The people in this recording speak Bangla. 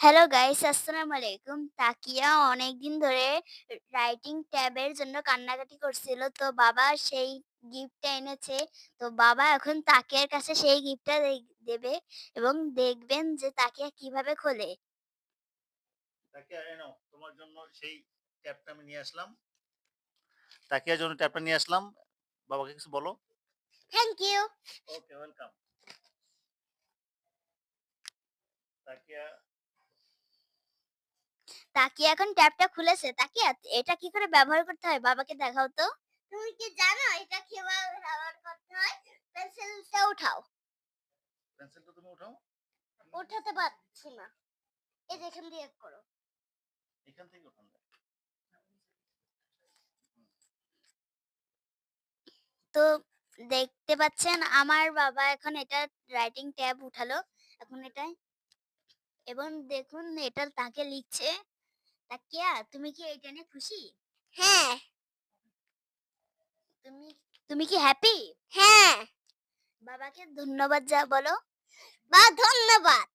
হ্যালো গাইস, আসসালামু আলাইকুম। তাকিয়া অনেকদিন ধরে রাইটিং ট্যাবের জন্য কান্নাকাটি করছিল। তো বাবা সেই গিফটটা এনেছে। তো বাবা এখন তাকিয়ার কাছে সেই গিফটটা দেবে এবং দেখবেন যে তাকিয়া কিভাবে খোলে। তাকিয়া এই নাও তোমার জন্য সেই ট্যাবটা আমি নিয়ে আসলাম। তাকিয়ার জন্য ট্যাবটা নিয়ে আসলাম। বাবাকে কিছু বলো। Thank you. Okay, welcome. Takia Takia এখন ট্যাবটা খুলেছে। তাকিয়া এটা কি করে ব্যবহার করতে হয় বাবাকে দেখাও তো। তুমি কি জানো এটা কিভাবে ব্যবহার করতে হয়? পেন্সিলটা উঠাও। পেন্সিলটা তুমি উঠাও। উঠাতে পারছি না। এই যে এখান দিয়ে করো। এখান থেকে উঠান যায়। তো দেখতে পাচ্ছেন আমার বাবা এখন এটা রাইটিং ট্যাব উঠালো। এখন এটায় এবং দেখুন এটা তাকে লিখছে। তাকিয়া তুমি কি এটা নিয়ে খুশি? হ্যাঁ। তুমি তুমি কি হ্যাপি? হ্যাঁ। বাবাকে ধন্যবাদ বলো। বা ধন্যবাদ।